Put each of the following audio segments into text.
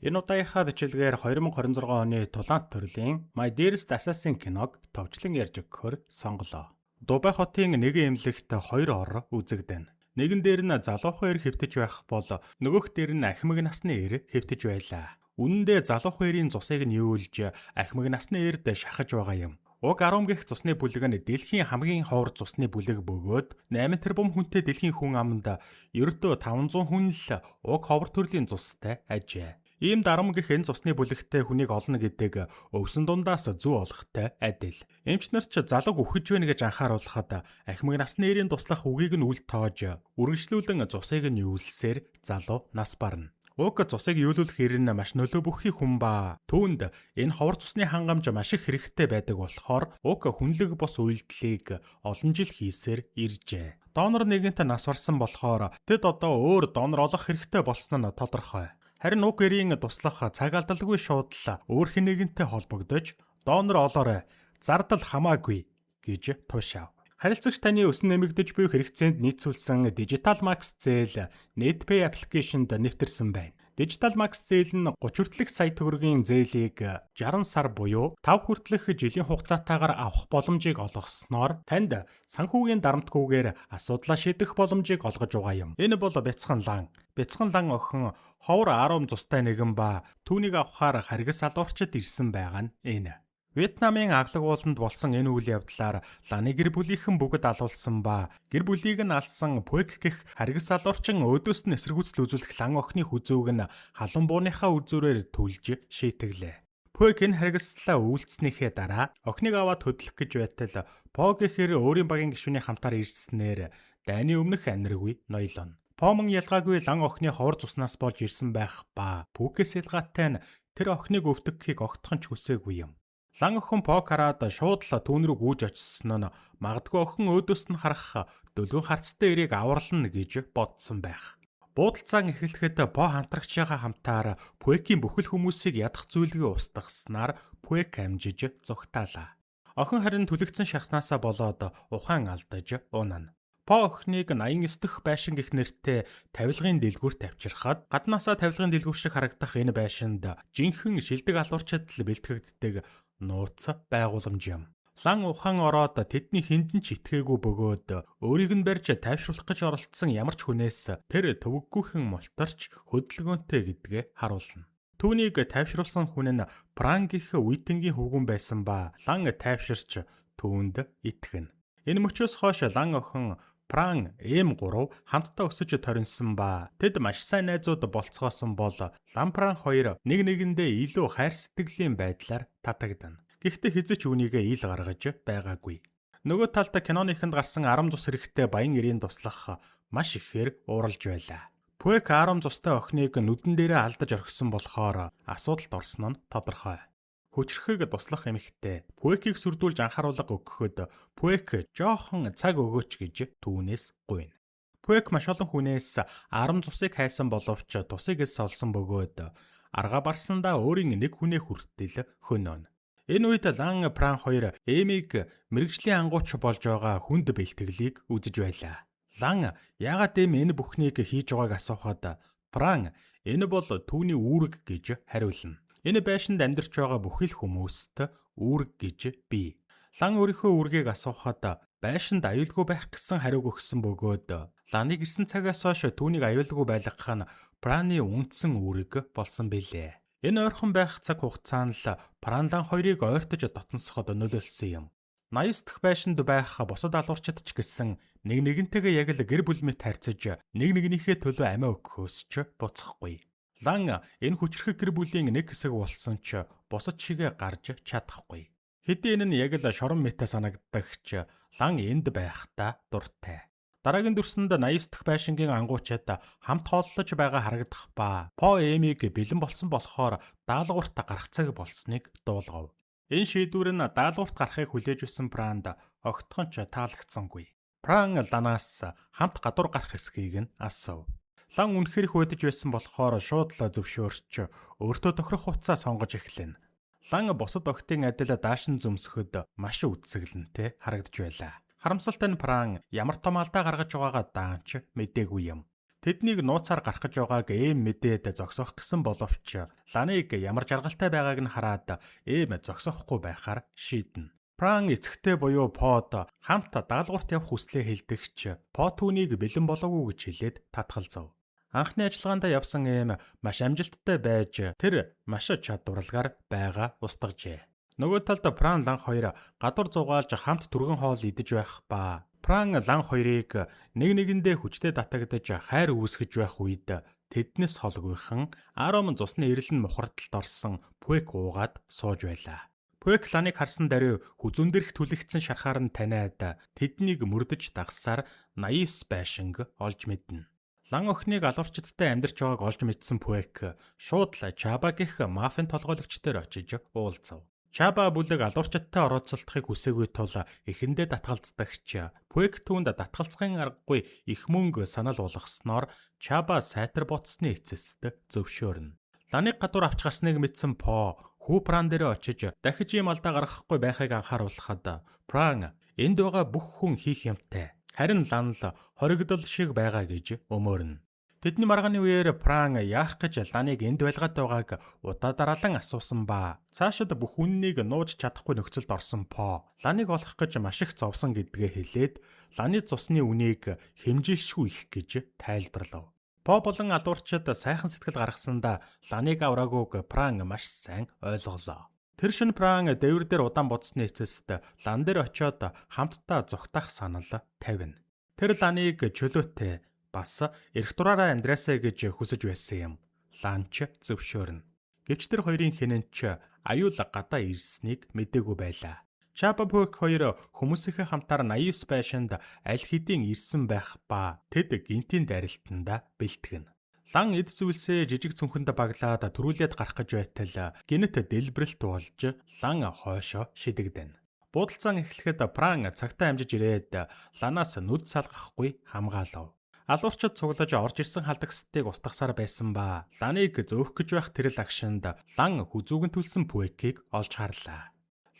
Энэ удаагийнхаа бичлэгээр 2026 оны Тулаант төрлийн My Dearest Assassin киног товчлон ярьж өгөхөөр сонголоо. Дубай хотын нэгэн эмнэлэгт хоёр ор үзэгдэнэ. Нэгэн дээр нь залуухан эр хэвтэж байх бол нөгөөх дээр нь ахмаг насны эр хэвтэж байлаа. Үнэн дээр залуухан эрийн цусыг нь юулж ахмаг насны эрд шахаж байгаа юм. Уг 10 гих цусны бүлэг нь дэлхийн хамгийн ховор цусны бүлэг бөгөөд 8 тэрбум хүнтэй дэлхийн хүн аманд ердөө 500 хүн л уг ховор төрлийн цустай ажээ. Ийм дарам гих энэ цусны бүлэгтээ хүнийг олно гэдэг өвсөн дундаас зүү олохтой адил. Эмч нар ч залууг үхэж байна гэж анхааруулхад ахмаг насны эрийн туслах үгийг нь үл тоож үргэлжлүүлэн цусыг нь юулсээр залуу нас барна. Уг цусыг юулуулах хэрэг нь маш нөлөө бүхий хүн ба түүнд энэ ховор цусны хангамж маш их хэрэгтэй байдаг болохоор уг хүнлэг бус үйлдэлийг олон жил хийсээр иржээ. Донор нэгэнт нас барсан болохоор тэд одоо өөр донор олох хэрэгтэй болсон нь тодорхой. Харин уг эрийн туслах цаг алдалгүй шуудал өөр хинэгэнтэй холбогдож донор олоорой, зардал хамаагүй гэж туушаав. Харилцагч таны өсөн нэмэгдэж буй хэрэгцээнд нийцүүлсэн Digital Max зээл NetPay аппликейшнд нэвтэрсэн байна. Digital Max зээл нь 30 хүртэлх сая төгрөгийн зээлийг 60 сар буюу 5 хүртэлх жилийн хугацаатаагаар авах боломжийг олгосноор танд санхүүгийн дарамтгүйгээр асуудлаа шийдэх боломжийг олгож байгаа юм. Энэ бол Бяцхан лан. Бяцхан лан охин ховор 10 цустай нэгэн ба түүнийг авахаар харгас салуурчид ирсэн байгаа нь энэ. Вьетнамын аглаг ууланд болсон энэ үйл явдлаар ланы гэр бүлийнхэн бүгд алуулсан ба гэр бүлийг нь алсан Пуэк гэх харгас салуурчин өөдөөс нь эсэргүүцэл үзүүлэх лан охины хүзүүг нь халуун бууныхаа үзүүрээр түлж шийтэглээ. Пуэк энэ харгаслаа үйлцснийхээ дараа охиныг аваад хөдлөх гэж байтал По гэхэр өөрийн багийн гишүүний хамтаар ирснээр дайны өмнөх аниргүй ноёлно. Помон ялгаагүй лан охины ховор цуснаас болж ирсэн байх ба Пүкээс ялгаатай нь тэр охиныг өвдөгхийг огтхон ч хүсээгүй юм. Лан охин По хараад шууд л түүн рүү гүйж очсон нь магадгүй охин өөдөөс нь харах дөлгөн харцтай эрийг аврална гэж бодсон байх. Буудалцаан эхлэхэд По хамтрагчийнхаа хамтаар Пуэкийн бүхэл хүмүүсийг ядах зүйлгээ устгаснаар Пуэк амжиж зүгтаалаа. Охин харин түлэгцэн шахнаасаа болоод ухаан алдаж унана. По охиныг 89 дэх байшин гэх нэртэй тавилгын дэлгүүрт авчирхад гаднаасаа тавилгын дэлгүүр шиг харагдах энэ байшинд жинхэнэ шилдэг алуурчид л бэлтгэгддэг нууц байгууламж юм. Лан ухаан ороод тэдний хиндэн ч итгээгүй бөгөөд өөрийг нь барьж тайвшруулах гэж оролцсон ямар ч хүнээс тэр төвөггүйхэн мултарч хөдөлгөөнтэй гэдгээ харуулна. Түүнийг тайвшруулсан хүн нь Пран гэх үеийнгийн хөвгүн байсан ба лан тайвширч түүнд итгэнэ. Энэ мөчөөс хойш лан охин Пран М3 хамтдаа өсөж торинсон ба тэд маш сайн найзууд болцгоосон бол лан Пран хоёр нэг нэгэндээ илүү хайр сэтгэлийн байдлаар татагдана. Гэхдээ хэзээ ч үүнийгээ ил гаргаж байгаагүй. Нөгөө талд киноныханд гарсан 10 цус хэрэгтэй баян эрийн туслах маш ихээр ууралж байлаа. Пуэк 10 цустай охиныг нүдэн дээрээ алдаж орхисон болохоор асуудалд орсон нь тодорхой. Хүчрэхийг туслах эмэгтэй Пуэкийг сүрдүүлж анхааруулга өгөхөд Пуэк жоохон цаг өгөөч гэж түүнээс гуйна. Пуэк маш олон хүнээс 10 цусыг хайсан боловч тусыг олсон бөгөөд арга барсандаа өөрийн нэг хүнээ хүртэл хөнөөнө. Энэ үед лан Пран хоёр Эмиг мэрэгжлийн ангууч болж байгаа хүнд бэлтгэлийг үзэж байлаа. Лан яагаад энэ бүхнийг хийж байгааг асуухад Пран энэ бол түүний үүрэг гэж хариулна. Энэ байшинд амьдарч байгаа бүхэл хүмүүст үүрэг гэж бий. Лан өөрийнхөө үүргийг асуухад байшинд аюулгүй байх гэсэн хариуг өгсөн бөгөөд ланыг ирсэн цагаас хойш түүнийг аюулгүй байлгах нь Праны үндсэн үүрэг болсон билээ. Энэ ойрхон байх цаг хугацаанд л Пран лан хоёрыг ойртож дотносоход нөлөөлсөн юм. 89 дахь байшинд байх бусад алуурчид ч гэсэн нэг нэгнтэйгээ яг л гэр бүл мэт харьцаж нэг нэгнийхээ төлөө амиа өгөхөөс ч буцахгүй. Лан энэ хүчрэх гэр бүлийн нэг хэсэг болсон ч бусад шигээ гарч чадахгүй. Хэдий энэ нь яг л шорон мэт санагддагч лан энд байхдаа дуртай. Дараагийн дүрсэнд 89 дахь байшингийн ангуучид хамт хооллож байгаа харагдах ба По Эмиг бэлэн болсон болохоор даалгаварт гарах цаг болсныг дуулгав. Энэ шийдвэр нь даалгаварт гарахыг хүлээж өгсөн Пранд огтхон ч таалагдсангүй. Пран ланаас хамт гадуур гарах эсхийг нь асуув. Лан үнэхээр их удаж байсан болохоор шууд л зөвшөөрч өөртөө тохирох хуцаа сонгож эхлэв. Лан бусад охтын адил даашин зөмсөхөд маш үдсгэлэнтэй харагдж байлаа. Харамсалтай нь Пран ямар том алдаа гаргаж байгаагаа даанч мэдээгүй юм. Тэднийг нууцаар гарах гэж байгааг эм мэдээд зогсоох гэсэн боловч Ланыг ямар жаргалтай байгааг нь хараад эм зогсохгүй байхаар шийднэ. Пран эцэгтэй буюу Под хамт даалгаварт явах хүслээ хэлдэгч По түүнийг бэлэн болоогүй гэж хэлээд татгалзав. Анхны ажиллагаанд явсан эм маш амжилттай байж тэр маш чадварлагаар байгаа устгажээ. Нөгөө талд Пран Лан хоёр гадуур зугаалж хамт түргэн хоол идэж байх ба Пран Лан хоёрыг нэгэндээ хүчтэй татагдаж хайр үүсгэж байх үед тэднээс холгүйхан Аром цусны ирэлэн мухардалд орсон Пүек уугаад сууж байлаа. Пүек Ланыг харсан даруй хүзүүн дээрх түлэгдсэн шархаар нь таниад тэднийг мөрдөж дагсаар 89 байшинг олж мэднэ. Лан охиныг алуурчдтай амьдарч байгааг олж мэдсэн Пүек шууд л Чаба гэх мафийн толгойлогчдоор очиж уулзав. Чаба бүлэг алуурчдтай орооцолдохыг хүсээгүй тул эхэндээ татгалздагч Пүек түүнд татгалзахын аргагүй их мөнгө санал болгосноор Чаба сайтар ботсны эцэст зөвшөөрнө. Ланыг гадуур авч гарсныг мэдсэн По хүү Пран дээр очиж дахиж ийм алдаа гаргахгүй байхыг анхааруулхад Пран энд байгаа бүх хүн хийх юмтай. Харин Лан л хоригдол шиг байгаа гэж өмөөрнө. Тэдний маргааны үеэр Пран яах гэж Ланыг энд байлгаад байгааг удаа дараалан асуусан ба цаашид бүх үннийг нууж чадахгүй нөхцөлд орсон По Ланыг олох гэж маш их зовсон гэдгээ хэлээд Ланы цусны үнийг хэмжээшгүй их гэж тайлбарлав. По болон алуурчид сайхан сэтгэл гаргасандаа Ланыг авраагүйг Пран маш сайн ойлголоо. Тэр шөнө Пран дэвэр дээр удаан бодсны эцэст Лан дээр очиод хамтдаа зүгтах санал тавина. Тэр Ланыг чөлөөтэй бас эрх дураараа амьдраасаа гэж хүсэж байсан юм. Ланч зөвшөөрнө. Гэвч тэр хоёрын хинэнч аюул гадаа ирснийг мэдээгүй байлаа. Чаба Пүек хоёр хүмүүсийнхээ хамтаар 89 байшинд аль хэдийн ирсэн байх ба тэд гинтийн дайралтанда бэлтгэн. Лан эд зүйлсээ жижиг цүнхэнд баглаад төрүүлээд гарах гэж байтал гинэт дэлбэрэлт болж Лан хойшоо шидэгдэнэ. Буудалцаан эхлэхэд Пран цагтаа амжиж ирээд Ланаас нүд салгахгүй хамгаалав. Алуурчид цуглаж орж ирсэн халдагсдыг устгасаар байсан ба Ланыг зөөх гэж байх тэр лагшинд Лан хүзүүгэн төлсөн Пүекийг олж харлаа.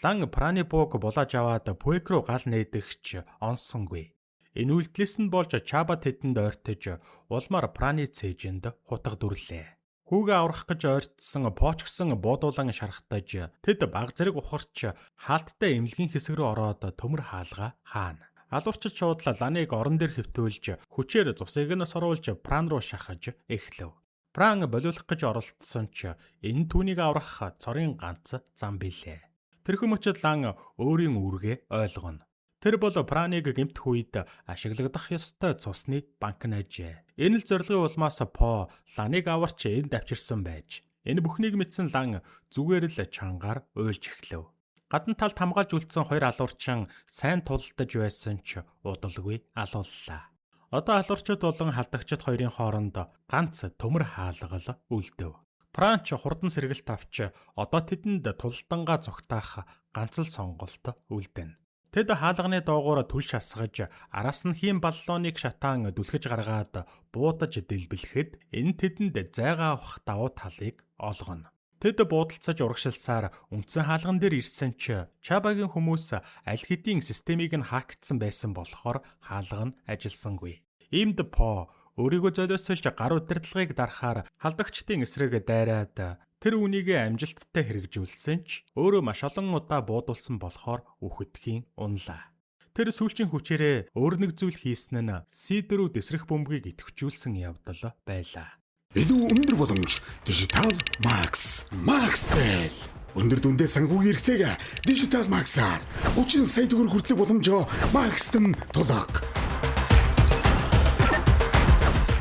Лан Праны бууг булааж аваад Пүек рүү гал нээдэгч онсонгүй. Энэ үйлдэлээс нь болж Чаба тэдэнд ойртож улмаар Праны цээжинд хутга дүрлээ. Хүүгээ аврах гэж ойртсон Поч гсэн буудуулан шархтаж тэд баг зэрэг ухарч хаалттай эмнэлгийн хэсэг рүү ороод төмөр хаалга хаана. Алуурчид шуудлаа Ланыг орон дээр хэвтүүлж хүчээр цусыг нь соруулж Пран руу шахаж эхлэв. Пран болиулах гэж оролдсон ч энэ түүнийг аврах цорын ганц зам билээ. Тэрхэн мөчид Лан өөрийн үүргээ ойлгоно. Тэр бол Праныг гэмтэх үед ашиглагдах ёстой цусны банк нажээ. Энэ л зорилгын улмаас По Ланыг аварч энд авчирсан байж. Энэ бүхнийг мэдсэн Лан зүгээр л чангаар уйлж эхлэв. Гадна талд хамгаалж үлдсэн хоёр алуурчин сайн тулдаж байсан ч удалгүй алууллаа. Одоо алуурчид болон халдагчид хоёрын хооронд ганц төмөр хаалгал үлдэв. Пранч хурдан сэргэлт авч одоо тэдэнд тулдангаа зүгтаах ганц л сонголт үлдэнэ. Тэд хаалганы доогуур түл шасгаж араас нь хийм баллоныг шатаан дүлхэж гаргаад буудаж дэлбэлэхэд энэ тэдэнд зайгаа авах давуу талыг олгоно. Тэд буудалцаж урагшилсаар үндсэн хаалган дээр ирсэн ч Чабагийн хүмүүс аль хэдийн системийг нь хаагдсан байсан болохоор хаалга нь ажилласангүй. Иймд По өөрийгөө золиослж гар удирдлагыг дарахаар халдагчдын эсрэг дайраад тэр үнийг амжилттай хэрэгжүүлсэн ч өөрөө маш олон удаа буудулсан болохоор үхэтхийн унлаа. Тэр сүүлчийн хүчээрээ өөр нэг зүйл хийсэн нь Сидерүүд эсрэх бөмбөгийг идэвхжүүлсэн явдал байлаа. Илүү өндөр боломж Digital Max. Maxel. Өндөр дүндээ санхүүгийн хэрэгцээг Digital Max-аар 30 сая төгрөг хүртэлх боломжоо Max-т нь тулаг.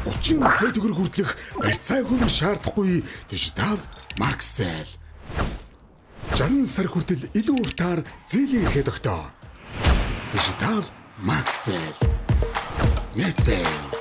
30 сая төгрөг хүртэлх барьцаа хөрөнгө шаардахгүй Digital Maxel. 60 сар хүртэл илүү уртаар зээлийн эрхээ тогтоо. Digital Maxel. Мэдээ.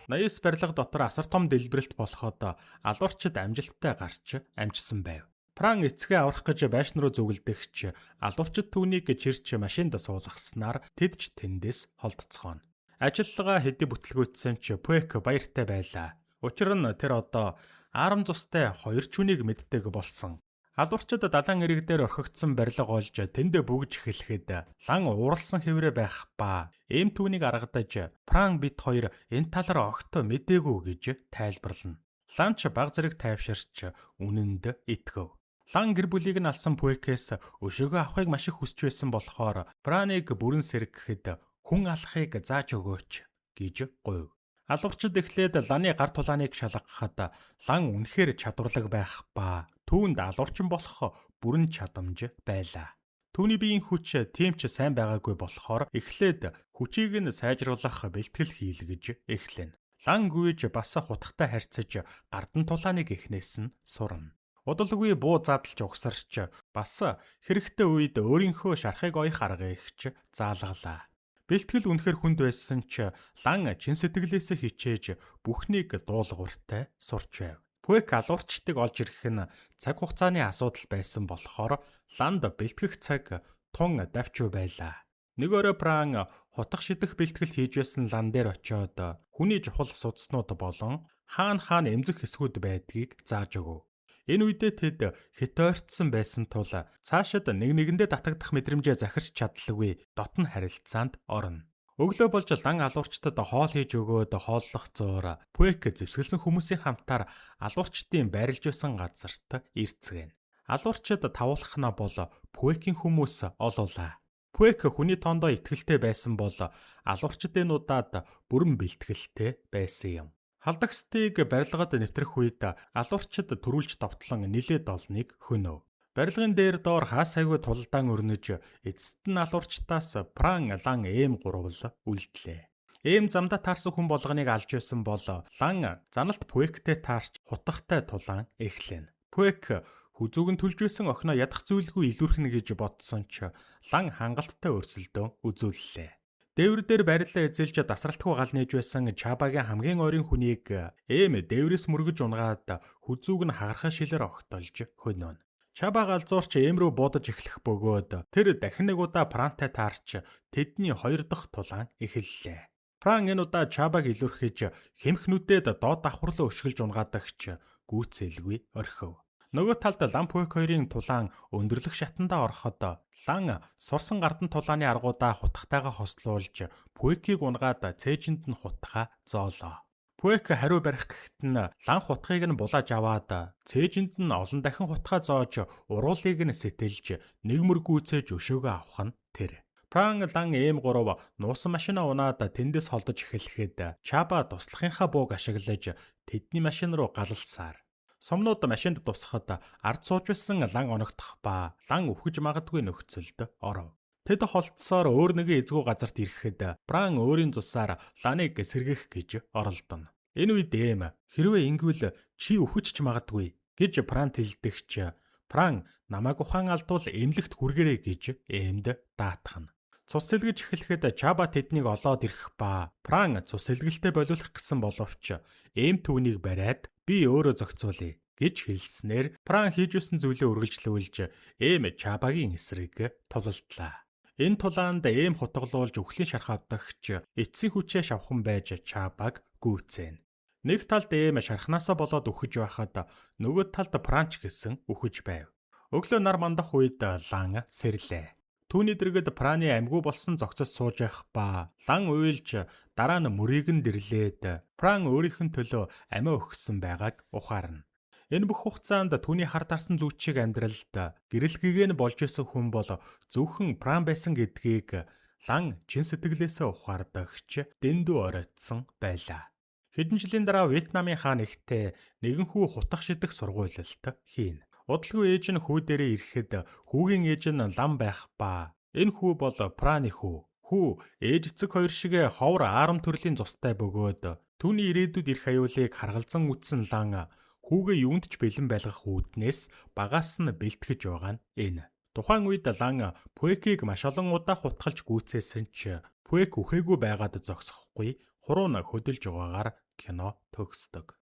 89 барилга дотор асар том дэлбэрэлт болоход алуурчид амжилттай гарч амжсан байв. Пран эцгээ аврах гэж байшин руу зүгэлдэгч алуурчид түүнийг чирч машинд суулгаснаар тэд ч тэндээс холдцгооно. Ажиллагаа хэдий бүтлгүүцсэн ч Пүек баяртай байлаа. Учир нь тэр одоо Арам цустай хоёр чүнийг мэддэг болсон. Алуурчид далайн эрэг дээр орхигдсон барилга олж тэндээ бүгж эхлэхэд лан ууралсан хэврээ байх ба эм түүнийг аргадаж Пран бит хоёр энэ талаар огт мэдээгүй гэж тайлбарлана. Лан ч баг зэрэг тайвширч үнэнд итгэв. Лан гэр бүлийг нь алсан Пуэкээс өшөөгөө авахыг маш их хүсч байсан болохоор Праныг бүрэн сэргэхэд хүн алахыг зааж өгөөч гэж гуйв. Алуурчид эхлээд Ланы гар тулааныг шалгахад Лан үнэхээр чадварлаг байх ба түүнд алуурчин болох бүрэн чадамж байлаа. Түүний биеийн хүч тийм ч сайн байгаагүй болохоор эхлээд хүчийг нь сайжруулах бэлтгэл хийлгэж эхлэнэ. Лан гүйж бас хутгатай харьцаж гардан тулааныг эхнээс нь сурна. Удалгүй буу задлж угсарч бас хэрэгтэй үед өөрийнхөө шархыг оёх арга ихч заалгалаа. Бэлтгэл үнэхээр хүнд байсан ч Лан чин сэтгэлээс хичээж бүхнийг дуулууртай сурч байв. Пуэк алуурчдыг олж ирэх нь цаг хугацааны асуудал байсан болохоор Ланд бэлтгэх цаг тун давчуу байлаа. Нэг өрөө Пран хутга шидэх бэлтгэл хийж байсан Лан дээр очиод хүний чухал судаснууд болон хаана эмзэг хэсгүүд байдгийг зааж өгөв. Энэ үедээ тэд хит ойртсон байсан тул цаашид нэгэндээ татагдах мэдрэмжээ захирч чадлагүй дотн харилцаанд орно. Өглөө болж Лан алуурчдад хоол хийж өгөөд хооллох зуур Пуэк зэвсгэлсэн хүмүүсийн хамтаар алуурчдын байрлж байсан газарт ирцгэн. Алуурчид тавуулахна бол Пуэкийн хүмүүс олуулаа. Пуэк хүний тоондоо итгэлтэй байсан бол алуурчдын удаад бүрэн бэлтгэлтэй байсан юм. Халдагсдыг барилгад нэвтрэх үед алуурчид төрүүлж довтлон нилээд олныг хөнөв. Барилгын дээр доор хаас айгүй тулдаан өрнөж эцэст нь алуурчдаас Пран Лан эм гурвал үлдлээ. Эм замдаа таарсан хүн болгоныг алж байсан бол Лан заналт Пуэктэй таарч хутгатай тулаан эхлэнэ. Пуэк хүзүүг нь түлж байсан охиноо ядах зүйлгүй илүүрхнэ гэж бодсон ч Лан хангалттай өрсөлдөө үзүүллээ. Дээвэр дээр барилаа эзэлж дасралтгүй гал нээж байсан Чабагийн хамгийн ойрын хүнийг эм дээврээс мөргөж унгаад хүзүүг нь хагархаа шилээр огтолж хөнөөнө. Чаба галзуурч эм рүү буудаж эхлэх бөгөөд тэр дахин нэг удаа Прантай таарч тэдний хоёр дахь тулаан эхэллээ. Пран энэ удаа Чабаг илүүрхэж хэмхнүүдэд доод давхарлаа өшгөлж унгадагч гүйцэлгүй орхив. Нөгөө талд Лан Пуэк хоёрын тулаан өндөрлөх шатандаа ороход Лан сурсан гардан тулааны аргуудаа хутгатайгаа хослуулж Пуэкийг унгаад цээжинд нь хутгаа зоолоо. Пуэк хариу барих гэхэд нь Лан хутгийг нь булааж аваад цээжинд нь олон дахин хутгаа зоож уруулыг нь сэтэлж нэг мөр гүйцээж өшөөгөө авах нь тэр. Пран Лан эм 3 нуусан машинаа унаад тэндээс холдож эхлэхэд Чаба туслахынхаа бууг ашиглаж тэдний машин руу галалсаар. Сомнууд машинд тусахад ард сууж байсан Лан оногдох ба Лан өвхөж магадгүй нөхцөлд оров. Тэд холтсоор өөр нэгэн эзгүй газарт ирэхэд Пран өөрийн цусаар Ланыг сэргийх гэж оролдоно. Энэ үед эм хэрвээ ингэвэл чи өвхөж ч магадгүй гэж Пран тэлдэгч Пран намайг ухаан алдвал эмнэлэгт хүргэрэй гэж эмд даатгана. Цус сэлгэж эхлэхэд Чаба тэднийг олоод ирэх ба Пран цус сэлгэлтэд болиулах гэсэн боловч эм түүнийг бариад би өөрөө зохицуулъя гэж хэлснээр Пран хийж байсан зүйлээ үргэлжлүүлж эм Чабагийн эсрэг тулалдлаа. Энэ тулаанд эм хутгалуулж өхлийн шарх авдагч эцсийн хүчээ шавхан байж Чабаг гүйцээнэ. Нэг талд эм шархнаасаа болоод үхэж байхад нөгөө талд Пранч гэсэн үхэж байв. Өглөө нар мандах үед Лан сэрлээ. Түүний дэргэд Праны амьгүй болсон зогцос сууж байх ба Лан уйлж дараа нь мөрийг нь дэрлээд Пран өөрийнх нь төлөө амиа өгсөн байгааг ухаарна. Энэ бүх хугацаанд түүний хар дарсан зүйчийг амьдралд гэрэлгээг нь болж исэн хүн бол зөвхөн Пран байсан гэдгийг Лан чин сэтгэлээсээ ухаардагч дэндүү оройтсон байлаа. Хэдэн жилийн дараа Вьетнамын хаан ихтэй нэгэн хүү хутга шидэх сургуйлалт хийнэ. Удалгүй ээж нь хүү дээрээ ирэхэд хүүгийн ээж нь Лан байх ба энэ хүү бол Праны хүү. Хүү ээж эцэг хоёр шиг ховор аарам төрлийн цустай бөгөөд түүний ирээдүйд ирэх аюулыг харгалзан үтсэн Лан хүүгээ юунд ч бэлэн байлгах үүднээс багаас нь бэлтгэж байгаа нь энэ. Тухайн үед Лан Пуэкийг маш олон удаа хутгалж гүйцээсэн ч Пуэк үхээгүй байгаад зогсохгүй хуруу нь хөдөлж байгаагаар кино төгсдөг.